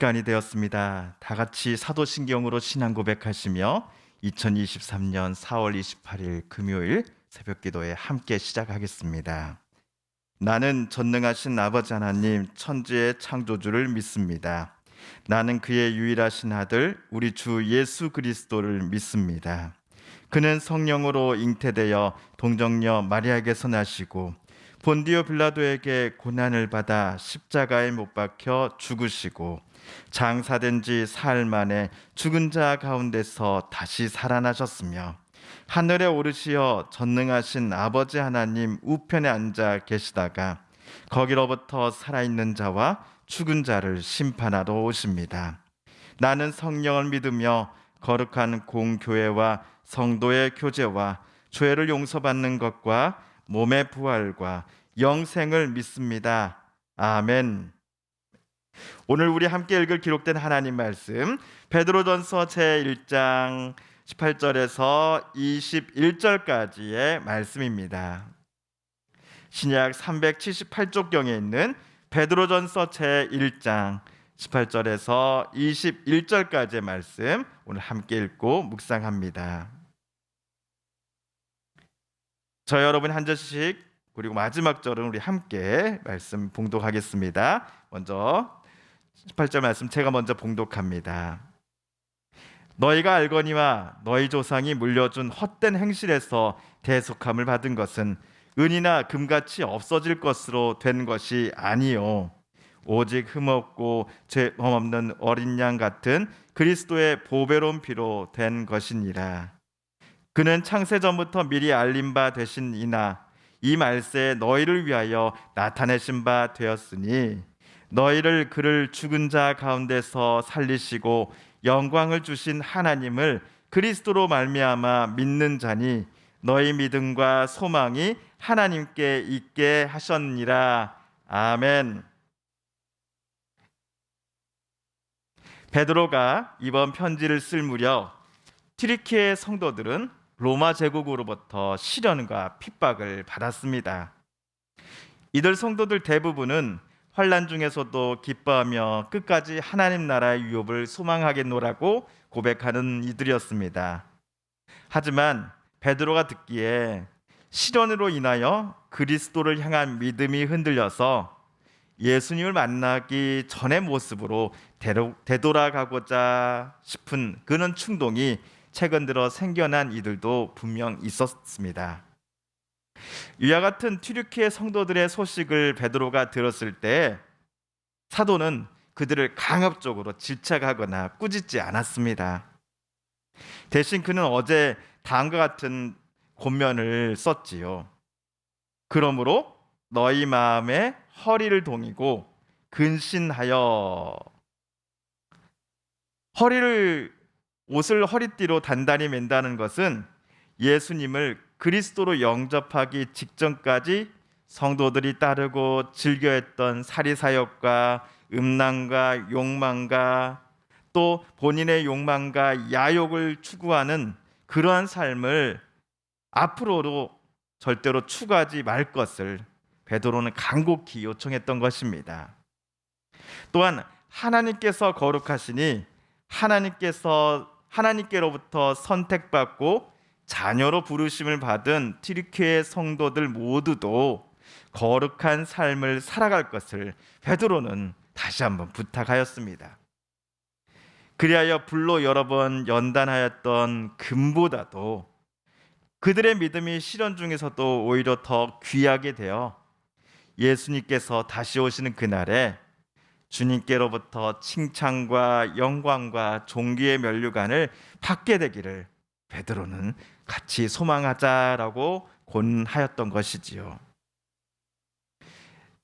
시간이 되었습니다. 다 같이 사도신경으로 신앙 고백하시며 2023년 4월 28일 금요일 새벽기도에 함께 시작하겠습니다. 나는 전능하신 아버지 하나님 천지의 창조주를 믿습니다. 나는 그의 유일하신 아들 우리 주 예수 그리스도를 믿습니다. 그는 성령으로 잉태되어 동정녀 마리아에게서 나시고 본디오 빌라도에게 고난을 받아 십자가에 못 박혀 죽으시고 장사된 지 사흘 만에 죽은 자 가운데서 다시 살아나셨으며 하늘에 오르시어 전능하신 아버지 하나님 우편에 앉아 계시다가 거기로부터 살아있는 자와 죽은 자를 심판하러 오십니다. 나는 성령을 믿으며 거룩한 공교회와 성도의 교제와 죄를 용서받는 것과 몸의 부활과 영생을 믿습니다. 아멘. 오늘 우리 함께 읽을 기록된 하나님 말씀 베드로전서 제1장 18절에서 21절까지의 말씀입니다. 신약 378쪽경에 있는 베드로전서 제1장 18절에서 21절까지의 말씀 오늘 함께 읽고 묵상합니다. 저 여러분 한 절씩 그리고 마지막 절은 우리 함께 말씀 봉독하겠습니다. 먼저 18절 말씀 제가 먼저 봉독합니다. 너희가 알거니와 너희 조상이 물려준 헛된 행실에서 대속함을 받은 것은 은이나 금같이 없어질 것으로 된 것이 아니요 오직 흠없고 죄 없는 어린 양 같은 그리스도의 보배로운 피로 된 것이니라. 그는 창세 전부터 미리 알림 바 되신 이나 이 말세에 너희를 위하여 나타내신 바 되었으니 너희를 그를 죽은 자 가운데서 살리시고 영광을 주신 하나님을 그리스도로 말미암아 믿는 자니 너희 믿음과 소망이 하나님께 있게 하셨니라. 아멘. 베드로가 이번 편지를 쓸 무렵 튀르키예 성도들은 로마 제국으로부터 시련과 핍박을 받았습니다. 이들 성도들 대부분은 환난 중에서도 기뻐하며 끝까지 하나님 나라의 유업을 소망하겠노라고 고백하는 이들이었습니다. 하지만 베드로가 듣기에 시련으로 인하여 그리스도를 향한 믿음이 흔들려서 예수님을 만나기 전의 모습으로 되돌아가고자 싶은 그런 충동이 최근 들어 생겨난 이들도 분명 있었습니다. 이와 같은 튀르키예 성도들의 소식을 베드로가 들었을 때 사도는 그들을 강압적으로 질책하거나 꾸짖지 않았습니다. 대신 그는 어제 다음과 같은 권면을 썼지요. 그러므로 너희 마음에 허리를 동이고 근신하여 옷을 허리띠로 단단히 맨다는 것은 예수님을 그리스도로 영접하기 직전까지 성도들이 따르고 즐겨했던 사리사욕과 음란과 욕망과 또 본인의 욕망과 야욕을 추구하는 그러한 삶을 앞으로도 절대로 추구하지 말 것을 베드로는 간곡히 요청했던 것입니다. 또한 하나님께서 거룩하시니 하나님께로부터 선택받고 자녀로 부르심을 받은 튀르키예 성도들 모두도 거룩한 삶을 살아갈 것을 베드로는 다시 한번 부탁하였습니다. 그리하여 불로 여러 번 연단하였던 금보다도 그들의 믿음이 시련 중에서도 오히려 더 귀하게 되어 예수님께서 다시 오시는 그날에 주님께로부터 칭찬과 영광과 존귀의 면류관을 받게 되기를 베드로는 같이 소망하자라고 권하였던 것이지요.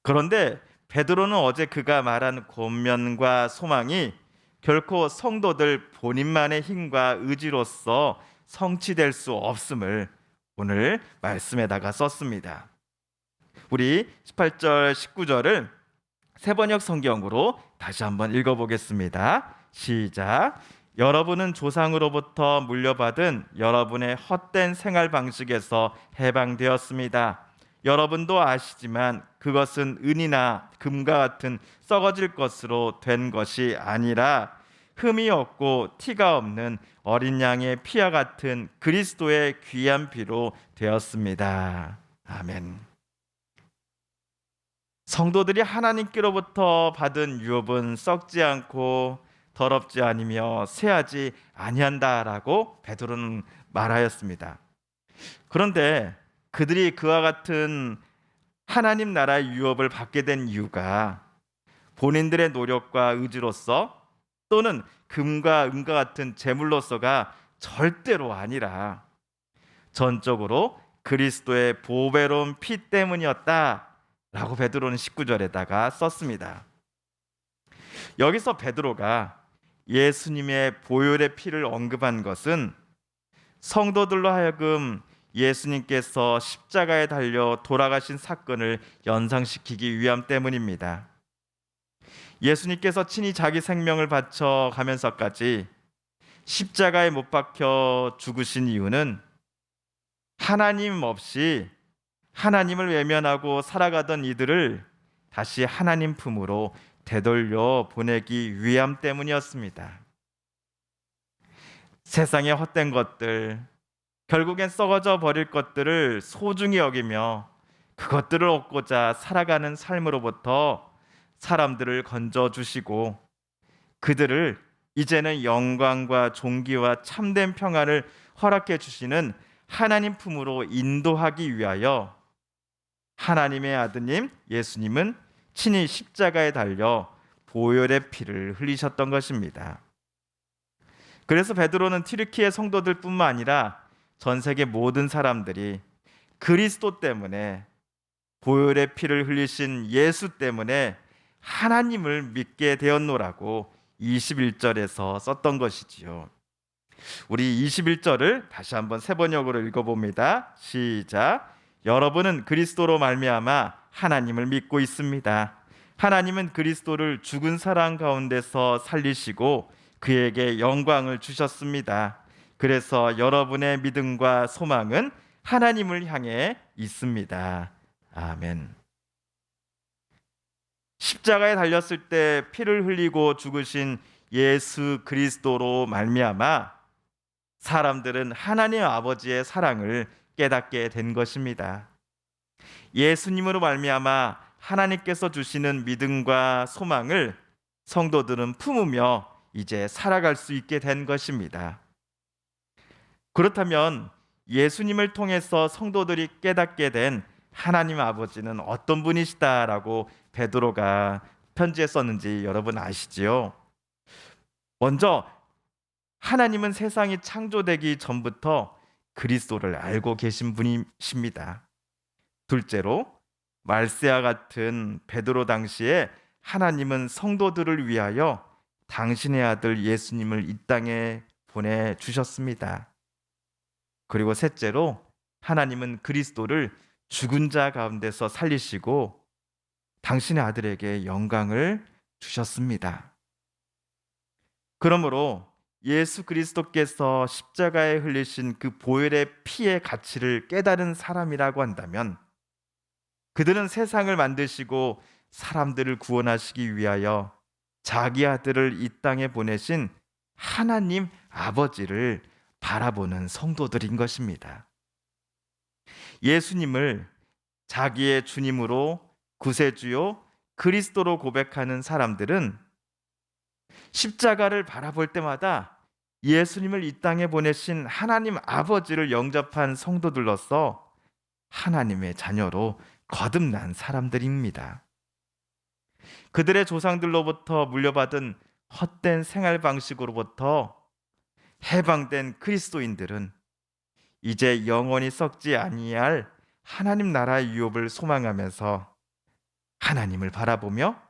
그런데 베드로는 어제 그가 말한 권면과 소망이 결코 성도들 본인만의 힘과 의지로서 성취될 수 없음을 오늘 말씀에다가 썼습니다. 우리 18절 19절을 세번역 성경으로 다시 한번 읽어보겠습니다. 시작. 여러분은 조상으로부터 물려받은 여러분의 헛된 생활 방식에서 해방되었습니다. 여러분도 아시지만 그것은 은이나 금과 같은 썩어질 것으로 된 것이 아니라 흠이 없고 티가 없는 어린 양의 피와 같은 그리스도의 귀한 피로 되었습니다. 아멘. 성도들이 하나님께로부터 받은 유업은 썩지 않고 더럽지 아니며 쇠하지 아니한다라고 베드로는 말하였습니다. 그런데 그들이 그와 같은 하나님 나라의 유업을 받게 된 이유가 본인들의 노력과 의지로서 또는 금과 은과 같은 재물로서가 절대로 아니라 전적으로 그리스도의 보배로운 피 때문이었다라고 베드로는 19절에다가 썼습니다. 여기서 베드로가 예수님의 보혈의 피를 언급한 것은 성도들로 하여금 예수님께서 십자가에 달려 돌아가신 사건을 연상시키기 위함 때문입니다. 예수님께서 친히 자기 생명을 바쳐 가면서까지 십자가에 못 박혀 죽으신 이유는 하나님 없이 하나님을 외면하고 살아가던 이들을 다시 하나님 품으로 되돌려 보내기 위함 때문이었습니다. 세상의 헛된 것들, 결국엔 썩어져 버릴 것들을 소중히 여기며 그것들을 얻고자 살아가는 삶으로부터 사람들을 건져주시고 그들을 이제는 영광과 존귀와 참된 평안을 허락해 주시는 하나님 품으로 인도하기 위하여 하나님의 아드님 예수님은 친히 십자가에 달려 보혈의 피를 흘리셨던 것입니다. 그래서 베드로는 튀르키예 성도들뿐만 아니라 전 세계 모든 사람들이 그리스도 때문에 보혈의 피를 흘리신 예수 때문에 하나님을 믿게 되었노라고 21절에서 썼던 것이지요. 우리 21절을 다시 한번 세 번역으로 읽어봅니다. 시작. 여러분은 그리스도로 말미암아 하나님을 믿고 있습니다. 하나님은 그리스도를 죽은 사람 가운데서 살리시고 그에게 영광을 주셨습니다. 그래서 여러분의 믿음과 소망은 하나님을 향해 있습니다. 아멘. 십자가에 달렸을 때 피를 흘리고 죽으신 예수 그리스도로 말미암아 사람들은 하나님 아버지의 사랑을 깨닫게 된 것입니다. 예수님으로 말미암아 하나님께서 주시는 믿음과 소망을 성도들은 품으며 이제 살아갈 수 있게 된 것입니다. 그렇다면 예수님을 통해서 성도들이 깨닫게 된 하나님 아버지는 어떤 분이시다라고 베드로가 편지에 썼는지 여러분 아시지요? 먼저 하나님은 세상이 창조되기 전부터 그리스도를 알고 계신 분이십니다. 둘째로 말세와 같은 베드로 당시에 하나님은 성도들을 위하여 당신의 아들 예수님을 이 땅에 보내주셨습니다. 그리고 셋째로 하나님은 그리스도를 죽은 자 가운데서 살리시고 당신의 아들에게 영광을 주셨습니다. 그러므로 예수 그리스도께서 십자가에 흘리신 그 보혈의 피의 가치를 깨달은 사람이라고 한다면 그들은 세상을 만드시고 사람들을 구원하시기 위하여 자기 아들을 이 땅에 보내신 하나님 아버지를 바라보는 성도들인 것입니다. 예수님을 자기의 주님으로 구세주요 그리스도로 고백하는 사람들은 십자가를 바라볼 때마다 예수님을 이 땅에 보내신 하나님 아버지를 영접한 성도들로서 하나님의 자녀로 거듭난 사람들입니다. 그들의 조상들로부터 물려받은 헛된 생활 방식으로부터 해방된 그리스도인들은 이제 영원히 썩지 아니할 하나님 나라의 유업을 소망하면서 하나님을 바라보며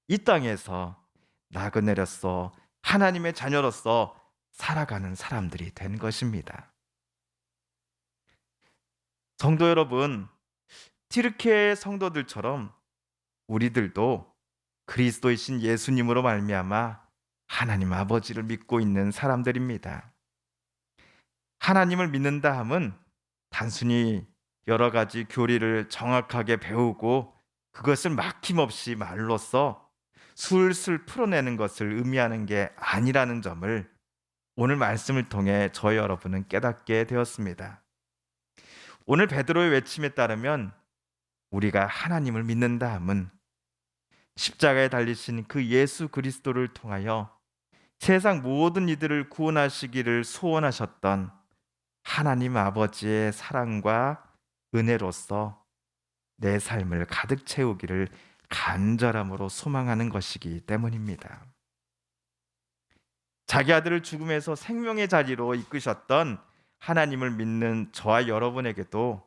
이 땅에서 나그네로서 하나님의 자녀로서 살아가는 사람들이 된 것입니다. 성도 여러분, 튀르키예 성도들처럼 우리들도 그리스도이신 예수님으로 말미암아 하나님 아버지를 믿고 있는 사람들입니다. 하나님을 믿는다 함은 단순히 여러 가지 교리를 정확하게 배우고 그것을 막힘없이 말로써 술술 풀어내는 것을 의미하는 게 아니라는 점을 오늘 말씀을 통해 저희 여러분은 깨닫게 되었습니다. 오늘 베드로의 외침에 따르면 우리가 하나님을 믿는다 함은 십자가에 달리신 그 예수 그리스도를 통하여 세상 모든 이들을 구원하시기를 소원하셨던 하나님 아버지의 사랑과 은혜로서 내 삶을 가득 채우기를 간절함으로 소망하는 것이기 때문입니다. 자기 아들을 죽음에서 생명의 자리로 이끄셨던 하나님을 믿는 저와 여러분에게도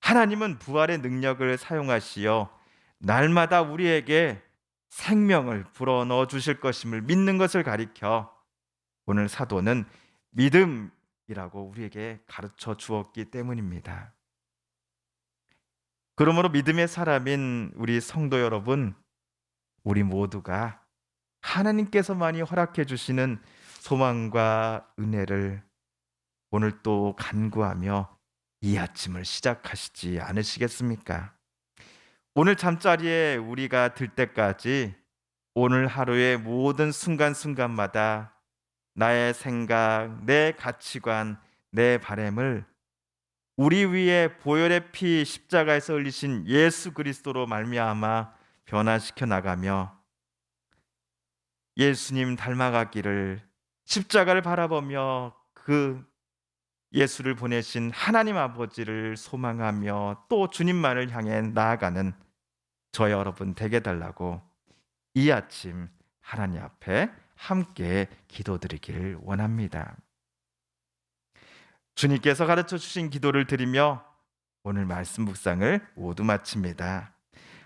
하나님은 부활의 능력을 사용하시어 날마다 우리에게 생명을 불어넣어 주실 것임을 믿는 것을 가리켜 오늘 사도는 믿음이라고 우리에게 가르쳐 주었기 때문입니다. 그러므로 믿음의 사람인 우리 성도 여러분, 우리 모두가 하나님께서만이 허락해 주시는 소망과 은혜를 오늘 또 간구하며 이 아침을 시작하시지 않으시겠습니까? 오늘 잠자리에 우리가 들 때까지 오늘 하루의 모든 순간순간마다 나의 생각, 내 가치관, 내 바램을 우리 위에 보혈의 피 십자가에서 흘리신 예수 그리스도로 말미암아 변화시켜 나가며 예수님 닮아가기를 십자가를 바라보며 그 예수를 보내신 하나님 아버지를 소망하며 또 주님만을 향해 나아가는 저 여러분 되게 달라고 이 아침 하나님 앞에 함께 기도드리길 원합니다. 주님께서 가르쳐 주신 기도를 드리며 오늘 말씀 묵상을 모두 마칩니다.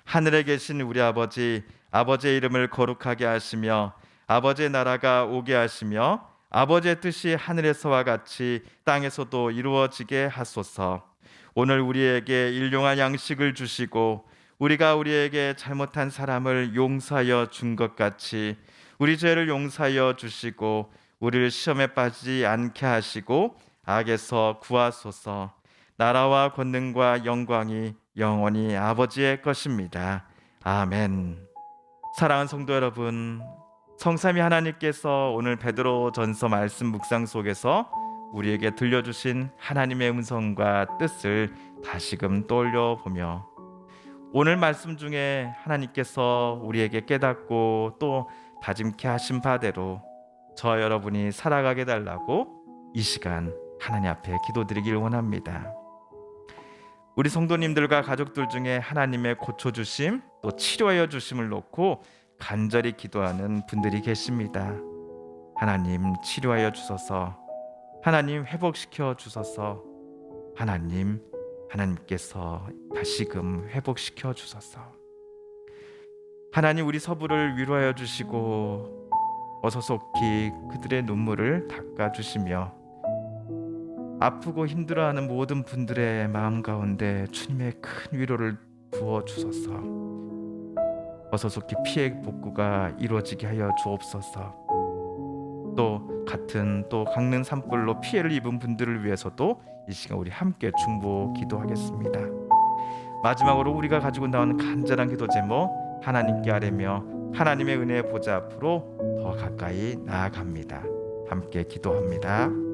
하늘에 계신 우리 아버지, 아버지의 이름을 거룩하게 하시며 아버지의 나라가 오게 하시며 아버지의 뜻이 하늘에서와 같이 땅에서도 이루어지게 하소서. 오늘 우리에게 일용할 양식을 주시고 우리가 우리에게 잘못한 사람을 용서하여 준 것 같이 우리 죄를 용서하여 주시고 우리를 시험에 빠지지 않게 하시고 악에서 구하소서. 나라와 권능과 영광이 영원히 아버지의 것입니다. 아멘. 사랑하는 성도 여러분, 성삼위 하나님께서 오늘 베드로전서 말씀 묵상 속에서 우리에게 들려주신 하나님의 음성과 뜻을 다시금 떠올려 보며 오늘 말씀 중에 하나님께서 우리에게 깨닫고 또 다짐케 하신 바대로 저 여러분이 살아가게 달라고 이 시간 하나님 앞에 기도드리길 원합니다. 우리 성도님들과 가족들 중에 하나님의 고쳐주심 또 치료하여 주심을 놓고 간절히 기도하는 분들이 계십니다. 하나님 치료하여 주소서. 하나님 회복시켜 주소서. 하나님께서 다시금 회복시켜 주소서. 하나님 우리 서부를 위로하여 주시고 어서속히 그들의 눈물을 닦아 주시며 아프고 힘들어하는 모든 분들의 마음 가운데 주님의 큰 위로를 부어 주소서. 어서속히 피해 복구가 이루어지게 하여 주옵소서. 또 같은 또 강릉 산불로 피해를 입은 분들을 위해서도 이 시간 우리 함께 중보 기도하겠습니다. 마지막으로 우리가 가지고 나오는 간절한 기도 제목 하나님께 아뢰며 하나님의 은혜의 보좌 앞으로 더 가까이 나아갑니다. 함께 기도합니다.